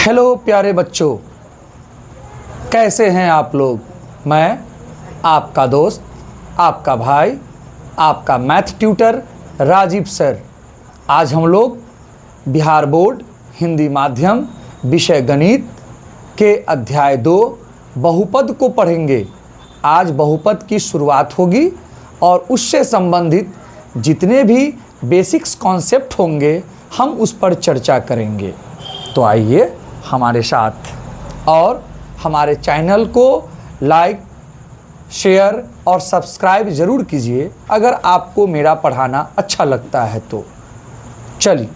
Hello प्यारे बच्चों, कैसे हैं आप लोग। मैं आपका दोस्त, आपका भाई, आपका मैथ ट्यूटर राजीव सर। आज हम लोग बिहार बोर्ड हिंदी माध्यम विषय गणित के अध्याय 2 बहुपद को पढ़ेंगे। आज बहुपद की शुरुआत होगी और उससे संबंधित जितने भी बेसिक्स कॉन्सेप्ट होंगे हम उस पर चर्चा करेंगे। तो आइए हमारे साथ, और हमारे चैनल को लाइक, शेयर और सब्सक्राइब ज़रूर कीजिए अगर आपको मेरा पढ़ाना अच्छा लगता है तो। चलिए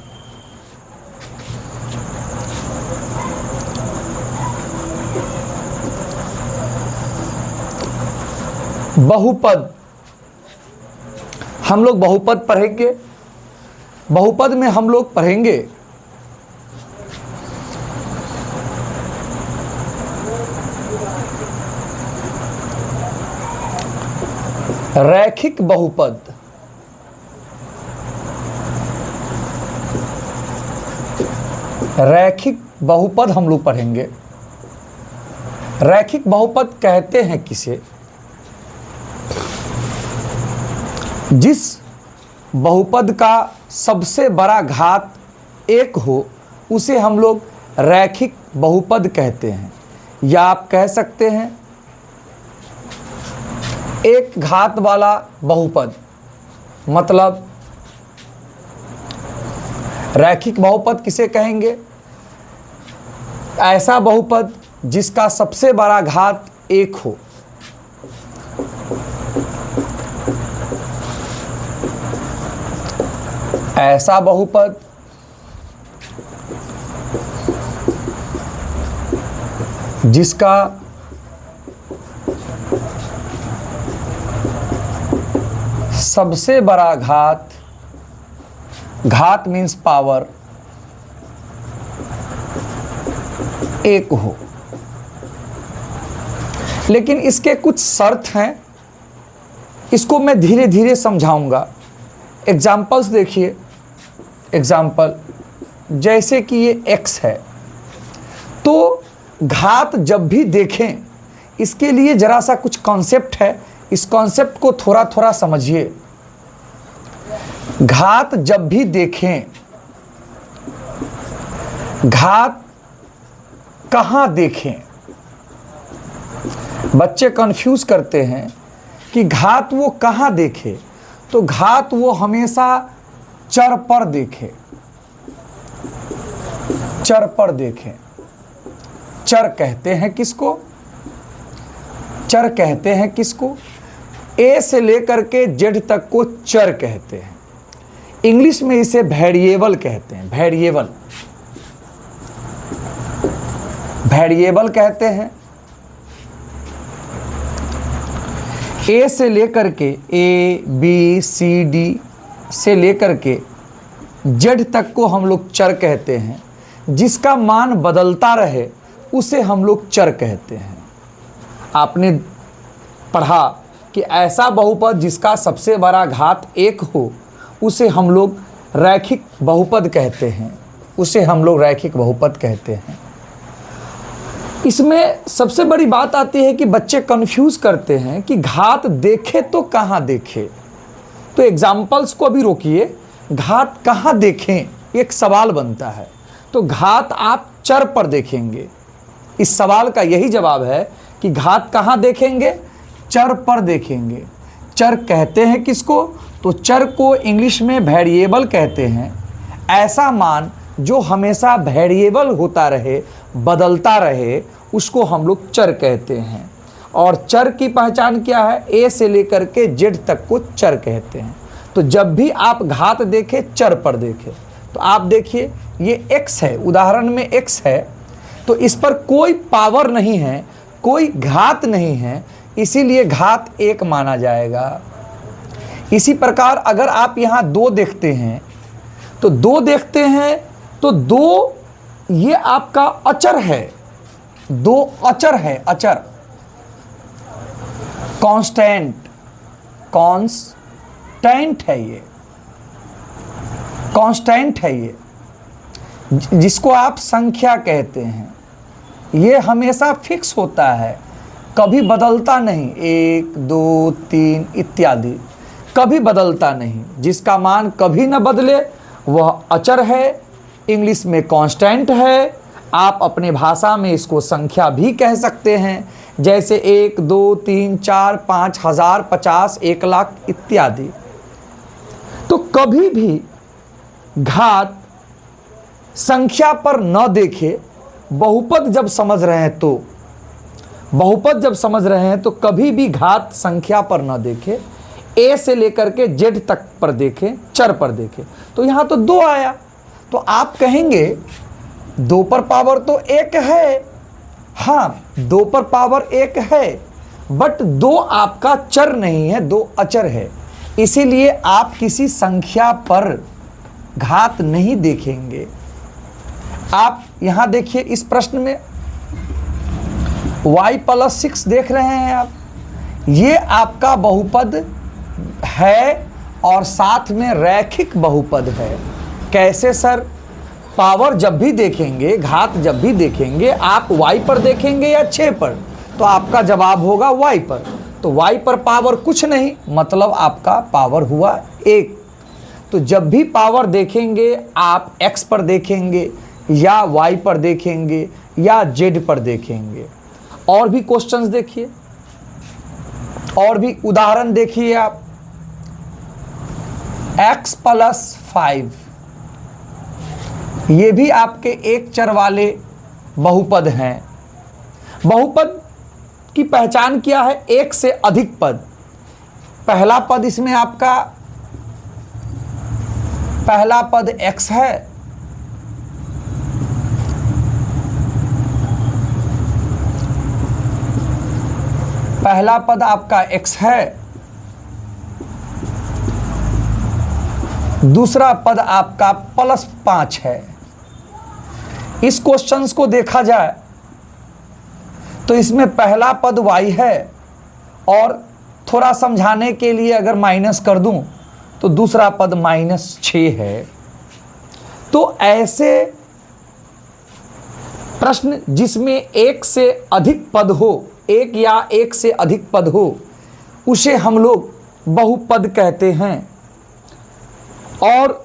बहुपद, हम लोग बहुपद पढ़ेंगे। बहुपद में हम लोग पढ़ेंगे रैखिक बहुपद, रैखिक बहुपद हम लोग पढ़ेंगे। रैखिक बहुपद कहते हैं किसे? जिस बहुपद का सबसे बड़ा घात 1 हो उसे हम लोग रैखिक बहुपद कहते हैं। या आप कह सकते हैं एक घात वाला बहुपद। मतलब रैखिक बहुपद किसे कहेंगे? ऐसा बहुपद जिसका सबसे बड़ा घात 1 हो। ऐसा बहुपद जिसका सबसे बड़ा घात, घात मीन्स पावर, 1 हो। लेकिन इसके कुछ शर्त हैं, इसको मैं धीरे धीरे समझाऊंगा। एग्जाम्पल्स देखिए। एग्जाम्पल जैसे कि ये x है, तो घात जब भी देखें इसके लिए जरा सा कुछ कॉन्सेप्ट है, इस कॉन्सेप्ट को थोड़ा थोड़ा समझिए। घात जब भी देखें, घात कहां देखें? बच्चे कंफ्यूज करते हैं कि घात वो कहां देखे। तो घात वो हमेशा चर पर देखे, चर पर देखें। चर कहते हैं किसको? चर कहते हैं किसको? ए से लेकर के जेड तक को चर कहते हैं। इंग्लिश में इसे वेरिएबल कहते हैं। वेरिएबल, वेरिएबल कहते हैं। ए से लेकर के ए बी सी डी से लेकर के जेड तक को हम लोग चर कहते हैं। जिसका मान बदलता रहे उसे हम लोग चर कहते हैं। आपने पढ़ा कि ऐसा बहुपद जिसका सबसे बड़ा घात 1 हो उसे हम लोग रैखिक बहुपद कहते हैं। उसे हम लोग रैखिक बहुपद कहते हैं। इसमें सबसे बड़ी बात आती है कि बच्चे कंफ्यूज करते हैं कि घात देखे तो कहाँ देखे। तो एग्जाम्पल्स को अभी रोकिए। घात कहाँ देखें, एक सवाल बनता है। तो घात आप चर पर देखेंगे। इस सवाल का यही जवाब है कि घात कहाँ देखेंगे? चर पर देखेंगे। चर कहते हैं किसको? तो चर को इंग्लिश में वेरिएबल कहते हैं। ऐसा मान जो हमेशा वेरिएबल होता रहे, बदलता रहे, उसको हम लोग चर कहते हैं। और चर की पहचान क्या है? ए से लेकर के जेड तक को चर कहते हैं। तो जब भी आप घात देखें, चर पर देखें। तो आप देखिए ये x है, उदाहरण में x है, तो इस पर कोई पावर नहीं है, कोई घात नहीं है, इसीलिए घात 1 माना जाएगा। इसी प्रकार अगर आप यहाँ 2 देखते हैं, तो 2 देखते हैं तो 2 ये आपका अचर है। 2 अचर है, अचर, कांस्टेंट, कांस्टेंट है ये, कांस्टेंट है ये। जिसको आप संख्या कहते हैं, ये हमेशा फिक्स होता है, कभी बदलता नहीं। 1 2 3 इत्यादि कभी बदलता नहीं। जिसका मान कभी न बदले वह अचर है, इंग्लिश में कांस्टेंट है। आप अपने भाषा में इसको संख्या भी कह सकते हैं, जैसे 1 2 3 4 5 1000 50 1 लाख इत्यादि। तो कभी भी घात संख्या पर न देखे, बहुपद जब समझ रहे हैं तो, बहुपद जब समझ रहे हैं तो कभी भी घात संख्या पर न देखे, ए से लेकर के जेड तक पर देखें, चर पर देखें। तो यहाँ तो 2 आया, तो आप कहेंगे 2 पर पावर तो 1 है। हाँ, 2 पर पावर 1 है, बट 2 आपका चर नहीं है, 2 अचर है। इसीलिए आप किसी संख्या पर घात नहीं देखेंगे। आप यहां देखिए इस प्रश्न में y+6 देख रहे हैं आप, ये आपका बहुपद है और साथ में रैखिक बहुपद है। कैसे सर? पावर जब भी देखेंगे, घात जब भी देखेंगे, आप y पर देखेंगे या 6 पर, तो आपका जवाब होगा y पर। तो y पर पावर कुछ नहीं, मतलब आपका पावर हुआ 1। तो जब भी पावर देखेंगे आप x पर देखेंगे या y पर देखेंगे या z पर देखेंगे। और भी क्वेश्चंस देखिए, और भी उदाहरण देखिए आप। x+5, ये भी आपके एक चर वाले बहुपद हैं। बहुपद की पहचान क्या है? एक से अधिक पद। पहला पद इसमें आपका, पहला पद x है, पहला पद आपका x है, दूसरा पद आपका +5 है। इस क्वेश्चंस को देखा जाए तो इसमें पहला पद y है, और थोड़ा समझाने के लिए अगर माइनस कर दूं तो दूसरा पद -6 है। तो ऐसे प्रश्न जिसमें एक से अधिक पद हो, एक या एक से अधिक पद हो, उसे हम लोग बहुपद कहते हैं। और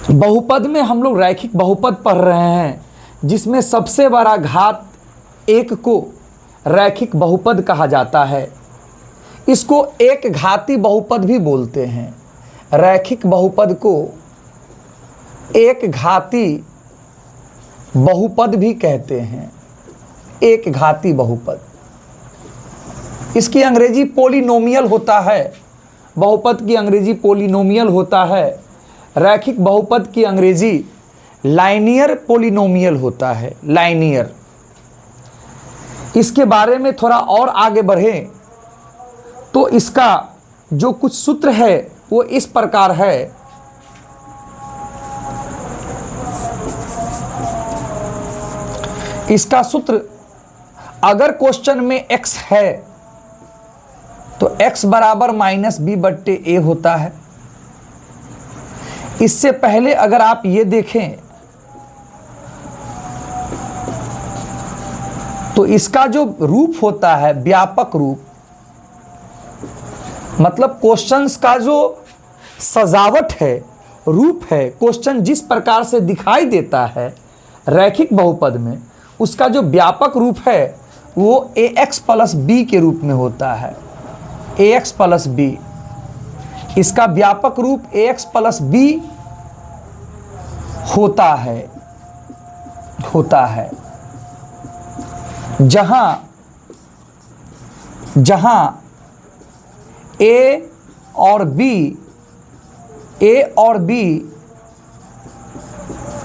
बहुपद में हम लोग रैखिक बहुपद पढ़ रहे हैं, जिसमें सबसे बड़ा घात 1 को रैखिक बहुपद कहा जाता है। इसको एक घाती बहुपद भी बोलते हैं। रैखिक बहुपद को एक घाती बहुपद भी कहते हैं, एक घाती बहुपद। इसकी अंग्रेजी पोलिनोमियल होता है। बहुपद की अंग्रेजी पोलिनोमियल होता है। रैखिक बहुपद की अंग्रेजी लाइनियर पोलिनोमियल होता है, लाइनियर। इसके बारे में थोड़ा और आगे बढ़ें तो इसका जो कुछ सूत्र है वो इस प्रकार है। इसका सूत्र, अगर क्वेश्चन में x है तो x बराबर -b/a होता है। इससे पहले अगर आप ये देखें तो इसका जो रूप होता है, व्यापक रूप, मतलब क्वेश्चंस का जो सजावट है, रूप है, क्वेश्चन जिस प्रकार से दिखाई देता है रैखिक बहुपद में, उसका जो व्यापक रूप है वो ax+b के रूप में होता है। ax+b, इसका व्यापक रूप ax+b होता है। जहां a और b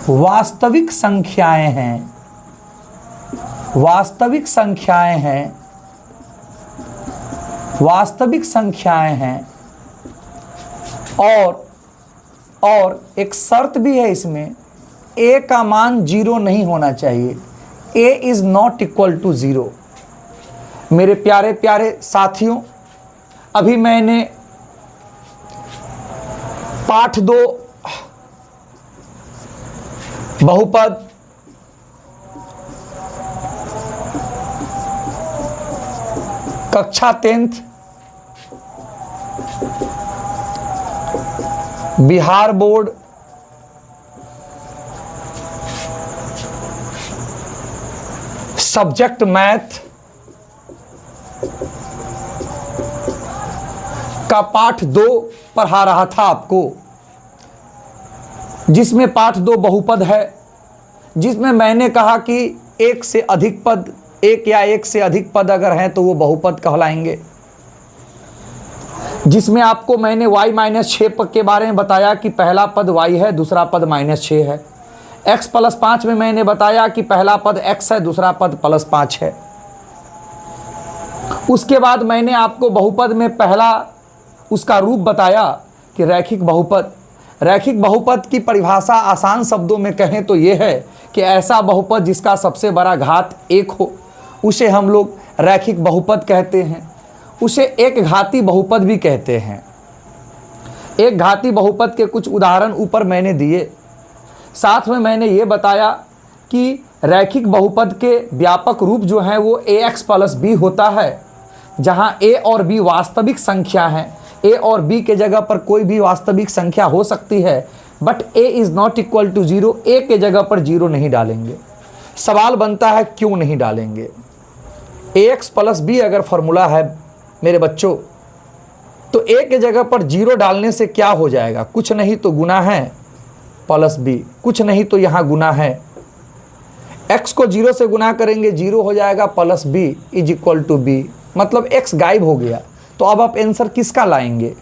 वास्तविक संख्याएं हैं, वास्तविक संख्याएं हैं। और एक शर्त भी है इसमें, a का मान 0 नहीं होना चाहिए। a is not equal to 0। मेरे प्यारे प्यारे साथियों, अभी मैंने पाठ 2 बहुपद कक्षा 10th Bihar board subject math का पाठ 2 पढ़ा रहा था आपको, जिसमें पाठ 2 बहुपद है, जिसमें मैंने कहा कि एक से अधिक पद, एक या एक से अधिक पद अगर हैं तो वो बहुपद कहलाएंगे। जिसमें आपको मैंने y-6 के बारे में बताया कि पहला पद y है, दूसरा पद -6 है। x+5 में मैंने बताया कि पहला पद x है, दूसरा पद +5 है। उसके बाद मैंने आपको बहुपद में पहला उसका रूप बताया कि रैखिक बहुपद। रैखिक बहुपद की परिभाषा आसान शब्दों में कहें तो ये है कि ऐसा बहुपद जिसका सबसे बड़ा घात 1 हो, उसे हम लोग रैखिक बहुपद कहते हैं। उसे एक घाती बहुपद भी कहते हैं। एक घाती बहुपद के कुछ उदाहरण ऊपर मैंने दिए। साथ में मैंने ये बताया कि रैखिक बहुपद के व्यापक रूप जो हैं वो ax + b होता है, जहां a और b वास्तविक संख्या हैं। a और b के जगह पर कोई भी वास्तविक संख्या हो सकती है, but a is not equal to 0। a के जगह पर 0 नहीं डालेंगे। सवाल बनता है क्यों नहीं डालेंगे? ax + b अगर फॉर्मूला है मेरे बच्चों, तो a के जगह पर 0 डालने से क्या हो जाएगा? कुछ नहीं तो गुना है +b, कुछ नहीं तो यहाँ गुना है। x को 0 से गुना करेंगे, 0 हो जाएगा, +b = b, मतलब x गायब हो गया। तो अब आप आंसर किसका लाएंगे?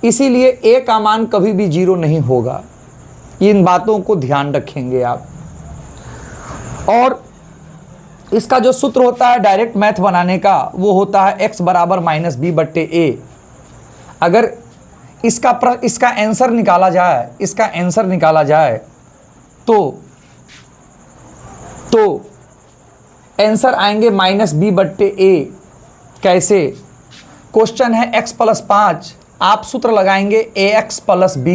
इसीलिए a का मान कभी भी 0 नहीं होगा। इन बातों को ध्यान रखेंगे आप। और इसका जो सूत्र होता है डायरेक्ट मैथ बनाने का, वो होता है x = -b/a। अगर इसका आंसर निकाला जाए, इसका आंसर निकाला जाए तो आंसर आएंगे -b/a। कैसे? क्वेश्चन है x + 5, आप सूत्र लगाएंगे ax + b।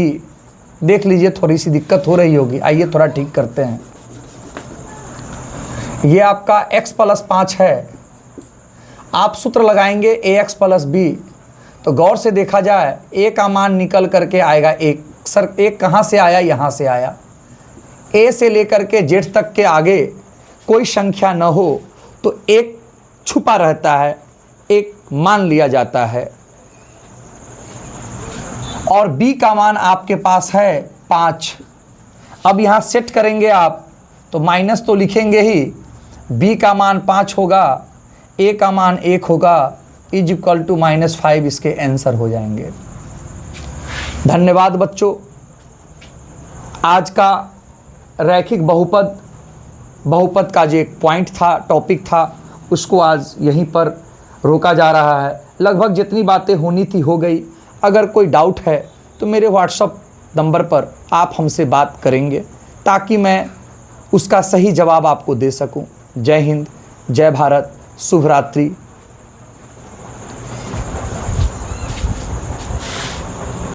देख लीजिए थोड़ी सी दिक्कत हो रही होगी, आइए थोड़ा ठीक करते हैं। ये आपका x + 5 है, आप सूत्र लगाएंगे ax + b। तो गौर से देखा जाए a का मान निकल करके आएगा 1। सर 1 कहाँ से आया? यहाँ से आया। a से लेकर के z तक के आगे कोई संख्या न हो तो 1 छुपा रहता है, 1 मान लिया जाता है। और b का मान आपके पास है 5। अब यहाँ सेट करेंगे आप तो माइनस तो लिखेंगे ही, b का मान 5 होगा, a का मान 1 होगा, = -5 इसके आंसर हो जाएंगे। धन्यवाद बच्चों। आज का रैखिक बहुपद का जो एक पॉइंट था, टॉपिक था, उसको आज यहीं पर रोका जा रहा है। लगभग जितनी बातें होनी थी हो गई। अगर कोई डाउट है तो मेरे व्हाट्सएप नंबर पर आप हमसे बात करेंगे ताकि मैं उसका सही जवाब आपको दे सकूं। जय हिंद, जय भारत, शुभ रात्रि।